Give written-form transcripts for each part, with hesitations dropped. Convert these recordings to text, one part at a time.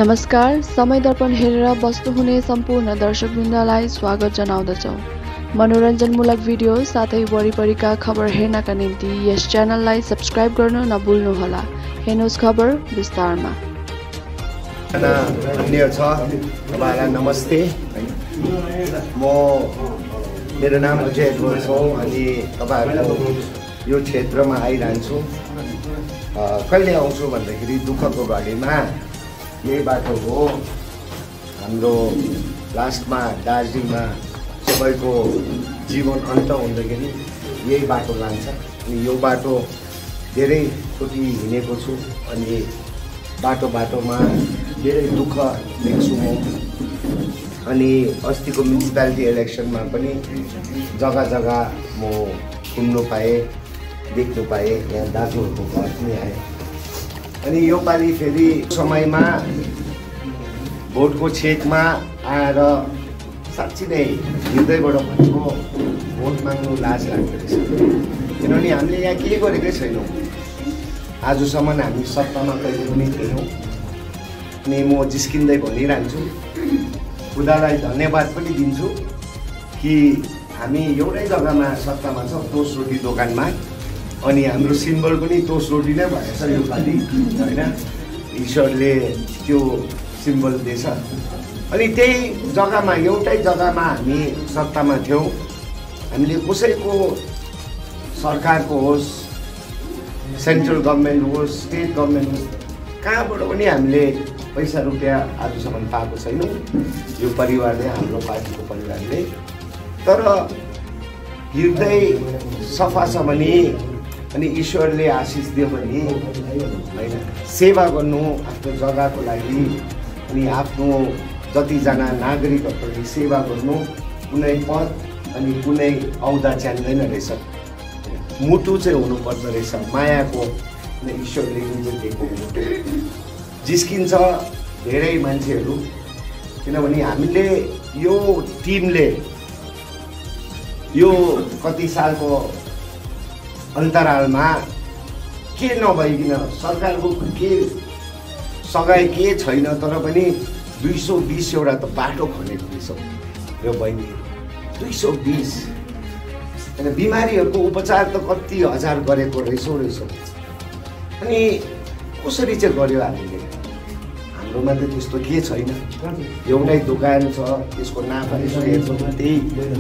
नमस्कार, समय दर्पण हेरेर बस्नुहुने सम्पूर्ण दर्शकवृन्दलाई स्वागत जनाउँदछौँ। मनोरञ्जनमूलक भिडियो साथै वरिपरिका खबर हेर्नका निम्ति यस च्यानललाई सब्स्क्राइब गर्न नभुल्नुहोला। हेर्नुहोस् खबर विस्तारमा। तपाईँलाई नमस्ते। मेरो नाम अजय एडवर्ड्स हो अनि तपाईँहरूको यो क्षेत्रमा आइरहन्छु। कहिले आउँछु भन्दाखेरि दुःखको घडीमा यही बाटो हो। हाम्रो लास्टमा दार्जिलिङमा सबैको जीवन अन्त हुँदाखेरि यही बाटो लान्छ अनि यो बाटो धेरैचोटि हिँडेको छु अनि बाटोमा धेरै दुःख देख्छु म। अनि अस्तिको म्युनिसिपालिटी इलेक्सनमा पनि जग्गा म घुम्नु पाएँ, देख्नु पाएँ। यहाँ दाजुहरूको घर पनि आएँ अनि यो पालि फेरि समयमा भोटको छेकमा आएर साँच्ची नै हृदयबाट भनेको भोट माग्नु लाज लाग्दो रहेछ। किनभने हामीले यहाँ के गरेकै छैनौँ, आजसम्म हामी सत्तामा कहिले पनि थिएनौँ। अनि म जिस्किँदै भनिरहन्छु, खुदालाई धन्यवाद पनि दिन्छु कि हामी एउटै जग्गामा सत्तामा छौँ, टोस्ट रोटी दोकानमा। अनि हाम्रो सिम्बल पनि टोस्ट रोटी नै भएछ योपालि, होइन? ईश्वरले त्यो सिम्बल दिएछ। अनि त्यही जग्गामा एउटै जग्गामा हामी सत्तामा थियौँ। हामीले कसैको सरकारको होस्, सेन्ट्रल गभर्मेन्ट होस्, स्टेट गभर्मेन्ट होस्, कहाँबाट पनि हामीले पैसा रुपियाँ आजसम्म पाएको छैनौँ यो परिवारले, हाम्रो पार्टीको परिवारले। तर हृदय सफा छ भने अनि ईश्वरले आशिष दियो भने होइन, सेवा गर्नु आफ्नो जग्गाको लागि अनि आफ्नो जतिजना नागरिकहरूले सेवा गर्नु कुनै पद अनि कुनै औदा च्यान्दैन रहेछ। मुटु चाहिँ हुनुपर्दो रहेछ, मायाको ईश्वरले जुन चाहिँ दिएको मुटु। जिस्किन्छ धेरै मान्छेहरू, किनभने हामीले यो टिमले यो कति सालको अन्तरालमा के नभइकन सरकारको के सघाइ के छैन, तर पनि 220 एउटा त बाटो खनेको रहेछ यो बहिनीहरू। 220 होइन, बिमारीहरूको उपचार त कति हजार गरेको रहेछ। अनि कसरी चाहिँ गर्यो हामीले? हाम्रोमा त त्यस्तो के छैन, एउटै दोकान छ, त्यसको नाफा यसो हेर्छौँ, त्यही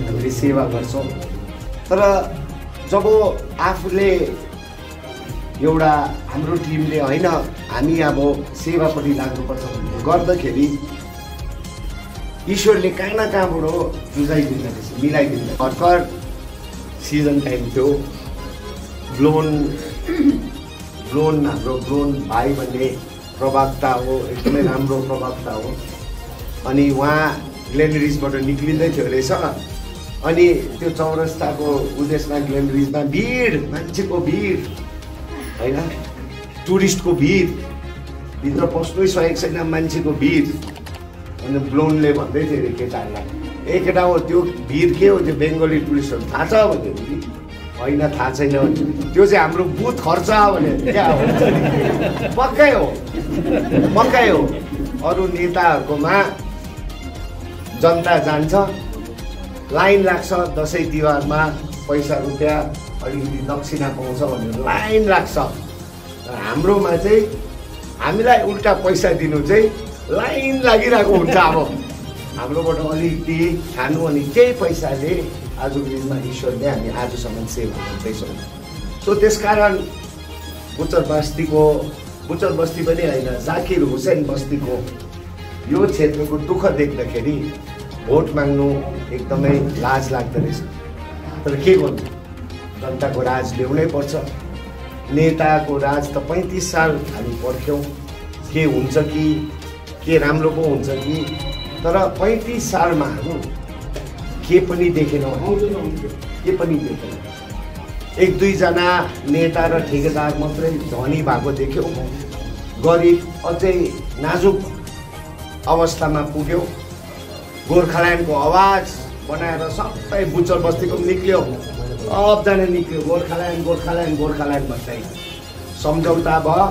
हामीले सेवा गर्छौँ। तर जब आफूले एउटा हाम्रो टिमले होइन हामी अब सेवापट्टि लाग्नुपर्छ गर्दाखेरि ईश्वरले कहाँ न कहाँबाट जुझाइदिँदो रहेछ, मिलाइदिँदो। भर्खर सिजन टाइम थियो, ब्लोन हाम्रो ब्लोन भाइ भन्ने प्रवक्ता हो, एकदमै राम्रो प्रवक्ता हो। अनि उहाँ ग्लेनरिजबाट निक्लिँदै थियो रहेछ। अनि त्यो चौरस्ताको उद्देश्यमा ग्लेनरिजमा भिड, मान्छेको भिड होइन, टुरिस्टको भिड, भित्र पस्नै सकेको छैन, मान्छेको भिड। अनि ब्लोनले भन्दै थियो अरे केटाहरूलाई, ए केटा हो त्यो भिड के हो, त्यो बेङ्गली टुरिस्टहरू थाहा छ भन्यो कि होइन थाहा छैन भने त्यो चाहिँ हाम्रो बुथ खर्च भने क्या हो? पक्कै हो। अरू नेताहरूकोमा जनता जान्छ, लाइन लाग्छ, दसैँ तिहारमा पैसा रुपियाँ अलिकति दक्षिणा पाउँछ भनेर लाइन लाग्छ। हाम्रोमा चाहिँ हामीलाई उल्टा पैसा दिनु चाहिँ लाइन लागिरहेको हुन्छ। अब हाम्रोबाट अलिकति खानु अनि त्यही पैसाले आजको दिनमा ईश्वरले हामी आजसम्म सेवा गर्दैछौँ। सो त्यसकारण बुचर बस्ती पनि होइन, जाकिर हुसैन बस्तीको यो क्षेत्रको दुःख देख्दाखेरि भोट माग्नु एकदमै लाज लाग्दो रहेछ। तर के गर्नु, जनताको राज ल्याउनै पर्छ। नेताको राज त 35 साल हामी पर्ख्यौँ, के हुन्छ कि के राम्रो पो हुन्छ कि, तर 35 सालमा के पनि देखेनौँ, के पनि देखेनौँ। 1-2 जना नेता र ठेकेदार मात्रै धनी भएको देख्यौँ, गरिब अझै नाजुक अवस्थामा पुग्यो। गोर्खाल्यान्डको आवाज बनाएर सबै बुचर बस्तीको निक्ल्यो, सबजना निक्ल्यो, गोर्खाल्यान्ड भन्दै। सम्झौता भयो,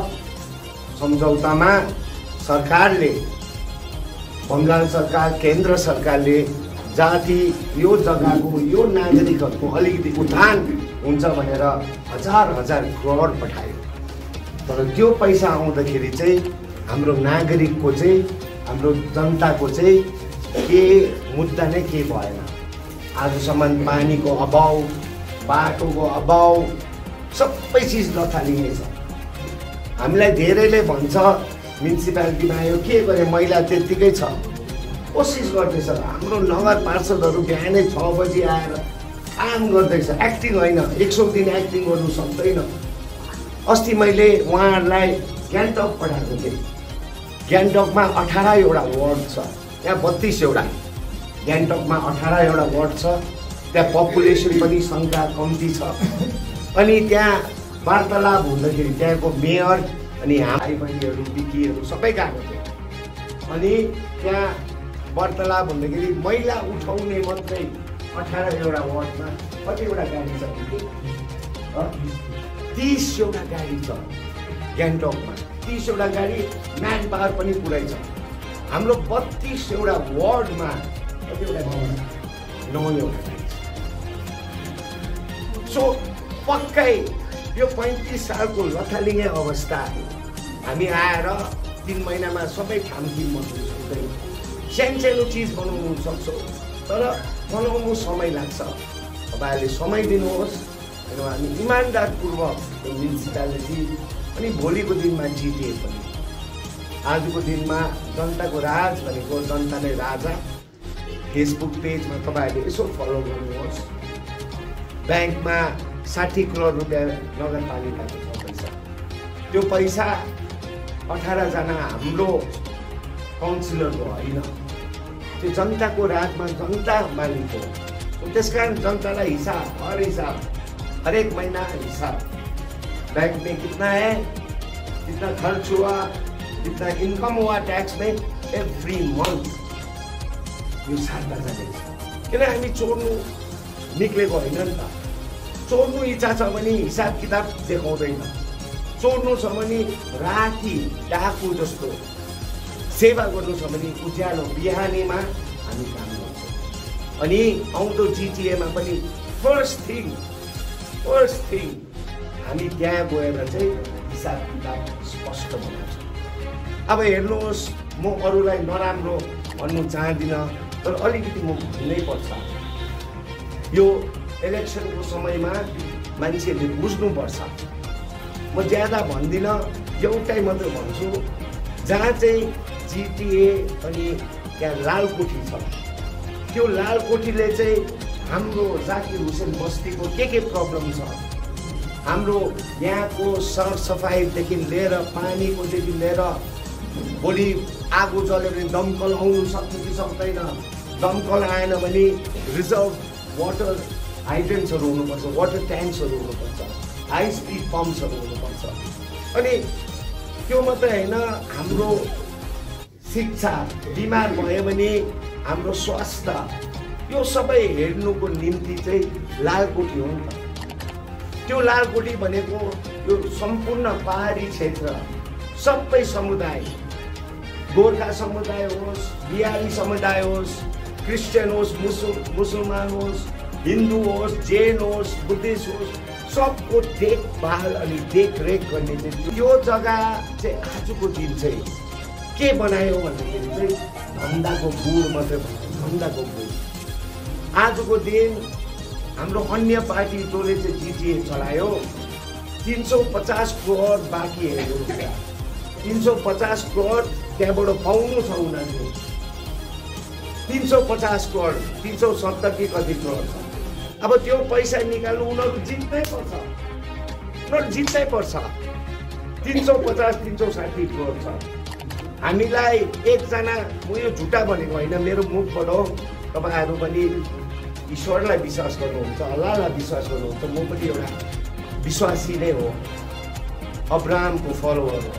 सम्झौतामा सरकारले बङ्गाल सरकार केन्द्र सरकारले जाति यो जग्गाको यो नागरिकहरूको अलिकति उत्थान हुन्छ भनेर हजार हजार करोड पठायो। तर त्यो पैसा आउँदाखेरि चाहिँ हाम्रो नागरिकको चाहिँ हाम्रो जनताको चाहिँ के मुद्दा नै के भएन। आजसम्म पानीको अभाव, बाटोको अभाव, सबै चिज लथालिङ्गै छ। हामीलाई धेरैले भन्छ म्युनिसिपालिटीमा यो के गरे, मैला त्यत्तिकै छ। कोसिस गर्दैछ हाम्रो नगर पार्षदहरू बिहानै 6 बजी आएर काम गर्दैछ। एक्टिङ होइन, 100 दिन एक्टिङ गर्नु सक्दैन। अस्ति मैले उहाँहरूलाई ग्यान्टक पठाएको थिएँ। ग्यान्टकमा 18वटा वार्ड छ, त्यहाँ 32वटा। ग्यान्टकमा 18वटा वार्ड छ, त्यहाँ पपुलेसन पनि सङ्ख्या कम्ती छ। अनि त्यहाँ वार्तालाप हुँदाखेरि त्यहाँको मेयर अनि भाइ बहिनीहरू बिकीहरू सबै गएको थियो। अनि त्यहाँ वार्तालाप हुँदाखेरि मैला उठाउने मात्रै 18वटा वार्डमा कतिवटा गाडी छ? 30वटा गाडी छ ग्यान्टकमा। 30वटा गाडी म्यान पावर पनि पुरै छ। हाम्रो 32वटा वार्डमा कतिवटा गाडी? 9वटा गाडी छ। सो पक्कै यो 35 सालको लथालिङ्गे अवस्था हामी आएर 3 महिनामा सबै ठामठिम बन्नु सक्दैन। सानो चिज बनाउनु सक्छौँ, तर बनाउनु समय लाग्छ। तपाईँहरूले समय दिनुहोस् र हामी इमान्दारपूर्वक यो म्युनिसिपालिटी अनि भोलिको दिनमा जिटिए पनि। आजको दिनमा जनताको राज भनेको जनता नै राजा। फेसबुक पेजमा तपाईँहरूले यसो फलो गर्नुहोस्। ब्याङ्कमा 60 करोड रुपियाँ नगरपालिकाको छ पैसा। त्यो पैसा 18 जना हाम्रो काउन्सिलरको होइन, त्यो जनताको राजमा जनता मालिक हो। त्यसकारण जनतालाई हिसाब, हर एक महीना हिसाब, बैंक में कितना है, कितना खर्च हुआ, कितना इनकम हुआ टैक्स में, एवरी मंथ यो साट्दा जाँदैछ। किन हामी चोर्नु निक्लेको होइन नि त। चोर्नु इच्छा छ भने हिसाब किताब देखाउँदैन। चोर्नु छ भने राति डाकु जस्तो सेवा गर्नु छ भने उज्यालो बिहानीमा हामी काम गर्छौँ। अनि आउँदो जिटिएमा पनि फर्स्ट थिङ हामी त्यहाँ गएर चाहिँ हिसाब किताब स्पष्ट बनाउँछौँ। अब हेर्नुहोस्, म अरूलाई नराम्रो भन्नु चाहदिनँ, तर अलिकति म भन्नै पर्छ। यो इलेक्सनको समयमा मान्छेले बुझ्नुपर्छ। म ज्यादा भन्दिनँ, एउटै मात्र भन्छु, जहाँ चाहिँ जिटिए अनि त्यहाँ लालकोठी छ। त्यो लालकोठीले चाहिँ हाम्रो जाकिर हुसेन बस्तीको के प्रब्लम छ, हाम्रो यहाँको सरसफाइदेखि लिएर पानीकोदेखि लिएर भोलि आगो जल्यो भने दमकल आउनु सक्छ कि सक्दैन, दमकल आएन भने रिजर्भ वाटर हाइड्रेन्ट्सहरू हुनुपर्छ, वाटर ट्याङ्क्सहरू हुनुपर्छ, हाई स्पिड पम्प्सहरू हुनुपर्छ। अनि त्यो मात्रै होइन, हाम्रो शिक्षा, बिमार भयो भने हाम्रो स्वास्थ्य, यो सबै हेर्नुको निम्ति चाहिँ लालकोठी हो नि त। त्यो लालकोठी भनेको यो सम्पूर्ण पहाडी क्षेत्र, सबै समुदाय, गोर्खा समुदाय होस्, बिहारी समुदाय होस्, क्रिस्चियन होस्, मुसलमान होस्, हिन्दू होस्, जैन होस्, बुद्धिस्ट होस्, सबको देखभाल अनि देखरेख गर्ने चाहिँ यो जग्गा चाहिँ आजको दिन चाहिँ के बनायो भन्दाखेरि चाहिँ धन्दाको गुड मात्रै बनायो, धन्दाको गुड। आजको दिन हाम्रो अन्य पार्टी जसले चाहिँ जिटिए चलायो, 350 करोड बाँकी हेर्नु रुपियाँ, 350 करोड त्यहाँबाट पाउनु छ उनीहरूले। 350 करोड, 370 कि कति करोड छ। अब त्यो पैसा निकाल्नु उनीहरू जित्नै पर्छ। 350, 360 करोड छ। हामीलाई एकजना, म यो झुटा भनेको होइन, मेरो मुखबाट हो, तपाईँहरू पनि ईश्वरलाई विश्वास गर्नुहुन्छ, अल्लाहलाई विश्वास गर्नुहुन्छ, म पनि एउटा विश्वासी नै हो, अब्राहमको फलोवर हो,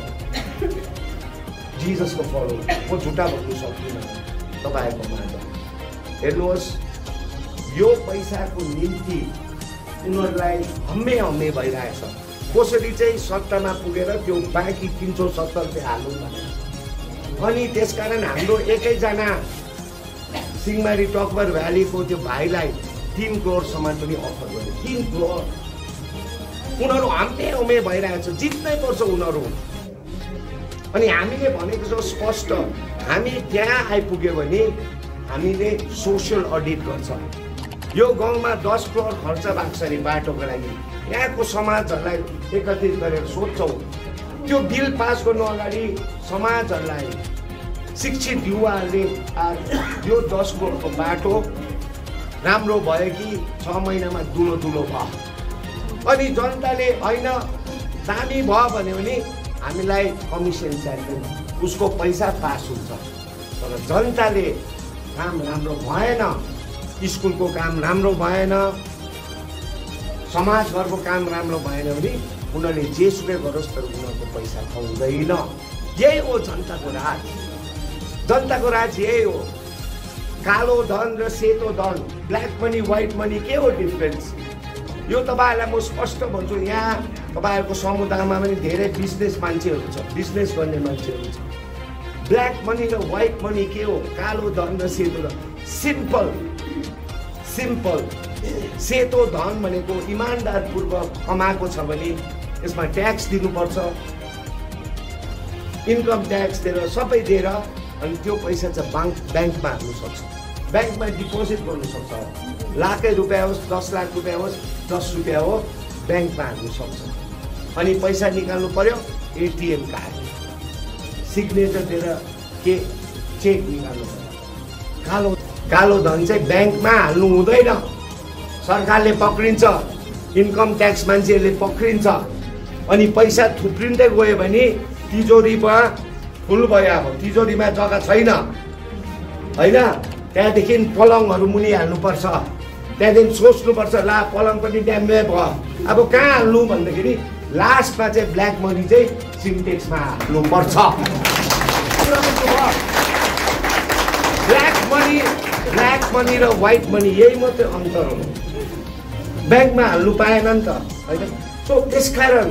जिजसको फलोवर। म झुटा भन्नु सक्दिनँ तपाईँहरूको माझ। हेर्नुहोस्, यो पैसाको निम्ति उनीहरूलाई हम्मे भइरहेछ। कसरी चाहिँ सत्तामा पुगेर त्यो बाँकी 370 चाहिँ हाल्नु भनेर अनि त्यसकारण हाम्रो एकैजना सिंहमारी टकभर भ्यालीको त्यो भाइलाई 3 करोडसम्म पनि अफर गर्यो। 3 करोड। उनीहरू हम्मे भइरहेको छ, जित्नै पर्छ उनीहरू। अनि हामीले भनेको छ स्पष्ट, हामी त्यहाँ आइपुग्यो भने हामीले सोसियल अडिट गर्छ। यो गाउँमा 10 करोड खर्च भएको छ नि बाटोको लागि, यहाँको समाजहरूलाई एकत्रित गरेर सोध्छौँ। त्यो बिल पास गर्नु अगाडि समाजहरूलाई शिक्षित युवाहरूले यो 10 करोडको बाटो राम्रो भयो कि 6 महिनामा दुलो भयो। अनि जनताले होइन दामी भयो भन्यो भने हामीलाई कमिसन चाहिँदैन, उसको पैसा पास हुन्छ। तर जनताले काम राम्रो भएन, स्कुलको काम राम्रो भएन, समाज घरको काम राम्रो भएन भने उनीहरूले जेसुकै गरोस् तर उनीहरूको पैसा पाउँदैन। यही हो जनताको राज। जनताको राज यही हो। कालो धन र सेतो धन, ब्ल्याक मनी व्हाइट मनी के हो डिफरेन्स? यो तपाईँहरूलाई म स्पष्ट भन्छु। यहाँ तपाईँहरूको समुदायमा पनि धेरै बिजनेस मान्छेहरू छ, बिजनेस गर्ने मान्छेहरू छ। ब्ल्याक मनी र व्हाइट मनी के हो? कालो धन र सेतो धन। सिम्पल। सेतो धन भनेको इमान्दारपूर्वक कमाएको छ भने यसमा ट्याक्स दिनुपर्छ, इन्कम ट्याक्स दिएर सबै दिएर अनि त्यो पैसा चाहिँ ब्याङ्कमा हाल्नु सक्छ, ब्याङ्कमा डिपोजिट गर्नु सक्छ। लाखै रुपियाँ होस्, 10 लाख रुपियाँ होस्, 10 रुपियाँ हो, ब्याङ्कमा हाल्नु सक्छ। अनि पैसा निकाल्नु पर्यो एटिएम कार्ड, सिग्नेचर दिएर के चेक निकाल्नु पर्यो। कालो धन चाहिँ ब्याङ्कमा हाल्नु हुँदैन, सरकारले पक्रिन्छ, इन्कम ट्याक्स मान्छेहरूले पक्रिन्छ। अनि पैसा थुप्रिँदै गयो भने तिजोरीमा फुल भयो। अब तिजोरीमा जग्गा छैन होइन, त्यहाँदेखि पलङहरू मुनि हाल्नुपर्छ, त्यहाँदेखि सोच्नुपर्छ ला पलङ पनि ड्यामे भयो, अब कहाँ हाल्नु भन्दाखेरि लास्टमा चाहिँ ब्ल्याक मनी चाहिँ सिन्टेक्समा हाल्नुपर्छ। ब्ल्याक मनी र व्हाइट मनी यही मात्रै अन्तर हो। ब्याङ्कमा हाल्नु पाएन नि त होइन। सो त्यसकारण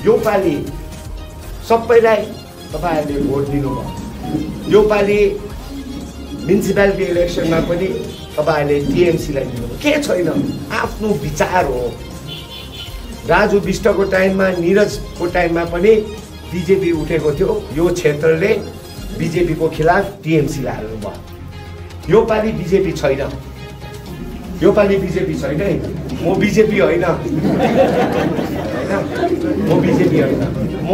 योपालि सबैलाई तपाईँहरूले भोट दिनुभयो। योपालि म्युनिसिपालिटी इलेक्सनमा पनि तपाईँहरूले टिएमसीलाई दिनुभयो। के छैन, आफ्नो विचार हो। राजु विष्टको टाइममा, निरजको टाइममा पनि बिजेपी उठेको थियो, यो क्षेत्रले बिजेपीको खिलाफ टिएमसीलाई हाल्नुभयो। योपालि बिजेपी छैन, योपालि बिजेपी छैन है। म बिजेपी होइन, म बिजेपी होइन, म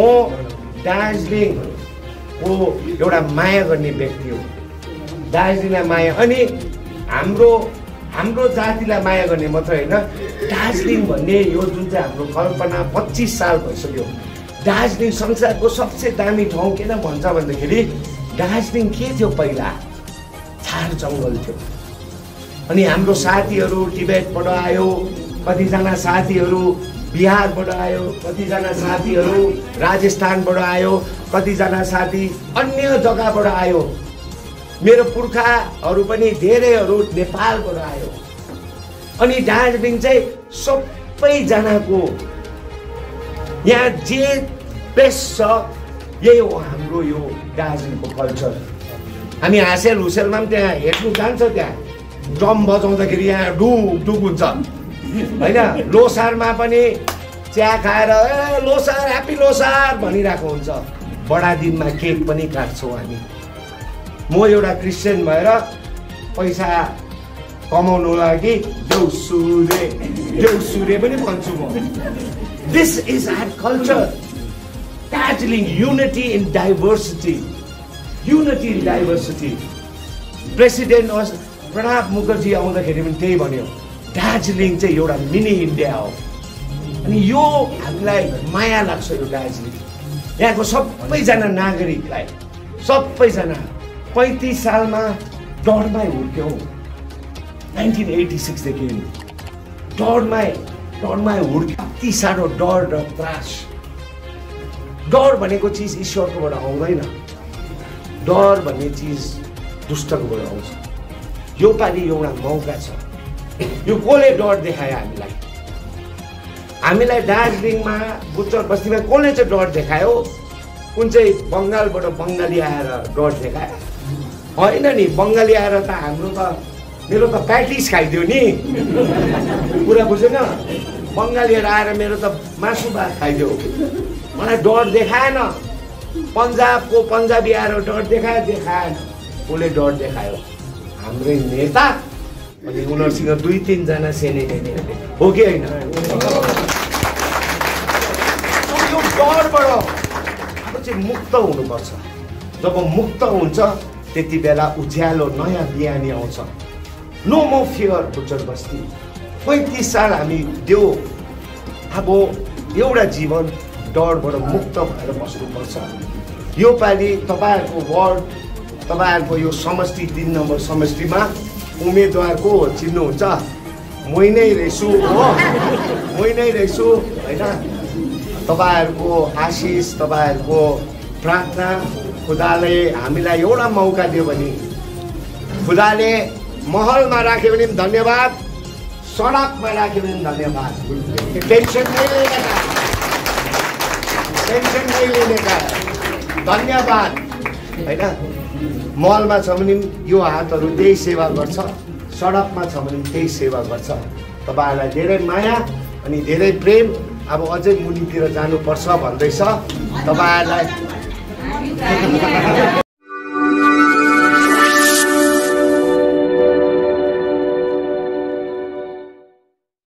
दार्जिलिङको एउटा माया गर्ने व्यक्ति हो। दार्जिलिङलाई माया, अनि हाम्रो जातिलाई माया गर्ने मात्र होइन, दार्जिलिङ भन्ने यो जुन चाहिँ हाम्रो कल्पना 25 साल भइसक्यो। दार्जिलिङ संसारको सबसे दामी ठाउँ किन भन्छ भन्दाखेरि दार्जिलिङ के थियो पहिला? झार जङ्गल थियो। अनि हाम्रो साथीहरू टिबेटबाट आयो, कतिजना साथीहरू बिहारबाट आयो, कतिजना साथीहरू राजस्थानबाट आयो, कतिजना साथी अन्य जग्गाबाट आयो। मेरो पुर्खाहरू पनि धेरैहरू नेपालबाट आयो। अनि दार्जिलिङ चाहिँ सबैजनाको यहाँ जे बेस्ट छ यही हो हाम्रो यो दार्जिलिङको कल्चर। हामी हाँसेल हुसेलमा पनि त्यहाँ हेर्नु जान्छ, त्यहाँ ड्रम बजाउँदाखेरि यहाँ डुक हुन्छ होइन। लोसारमा पनि चिया खाएर लोसार ह्याप्पी लोसार भनिरहेको हुन्छ। बडा दिनमा केक पनि काट्छौँ हामी। म एउटा क्रिस्चियन भएर पैसा कमाउनु लागि देउसुरे पनि भन्छु म। This is our culture. Darjeeling unity in diversity, unity in diversity. President Pranab Mukherjee आउँदाखेरि पनि त्यही भन्यो, दार्जिलिङ चाहिँ एउटा मिनी इन्डिया हो। अनि यो हामीलाई माया लाग्छ यो दार्जिलिङ। यहाँको सबैजना नागरिकलाई, सबैजना 35 सालमा डरमै हुर्क्यौँ। 1986 देखि डरमै हुर्क्यो। यति साह्रो डर र त्रास। डर भनेको चिज ईश्वरकोबाट आउँदैन, डर भन्ने चिज दुष्टकोबाट आउँछ। योपालि एउटा मौका छ। यो कसले डर देखायो हामीलाई दार्जिलिङमा बुच्चर बस्तीमा कसले चाहिँ डर देखायो? कुन चाहिँ बङ्गालबाट बङ्गाली आएर डर देखायो होइन नि। बङ्गाली आएर त हाम्रो त मेरो त प्याटिस खाइदियो नि, कुरा बुझेन। बङ्गालीहरू आएर मेरो त मासु भात खाइदियो, मलाई डर देखाएन। पन्जाबको पन्जाबी आएर डर देखाएन। उसले डर देखायो हाम्रै नेता अनि उनीहरूसँग 2-3 जना सेनानीहरूले, हो कि होइन? यो डरबाट अब चाहिँ मुक्त हुनुपर्छ। जब मुक्त हुन्छ त्यति बेला उज्यालो नयाँ बिहानी आउँछ। नो मोर फियर भुचर बस्ती। 35 साल हामी दियो, अब एउटा जीवन डरबाट मुक्त भएर बस्नुपर्छ। यो पालि तपाईँहरूको वार्ड, तपाईँहरूको यो समष्टि 3 नम्बर समष्टिमा उम्मेदवार को चिन्नुहुन्छ? मै नै रहेछु हो, मै नै रहेछु होइन। तपाईँहरूको आशिष, तपाईँहरूको प्रार्थना, खुदाले हामीलाई एउटा मौका दियो भने, खुदाले महलमा राख्यो भने पनि धन्यवाद, सडकमा राख्यो भने पनि धन्यवाद। टेन्सन नहीं लेने का, टेन्सन नहीं लेने का, धन्यवाद होइन। महलमा छ भने यो हातहरू त्यही सेवा गर्छ, सडकमा छ भने त्यही सेवा गर्छ। तपाईँहरूलाई धेरै माया अनि धेरै प्रेम। अब अझै मुनितिर जानुपर्छ भन्दैछ तपाईँहरूलाई।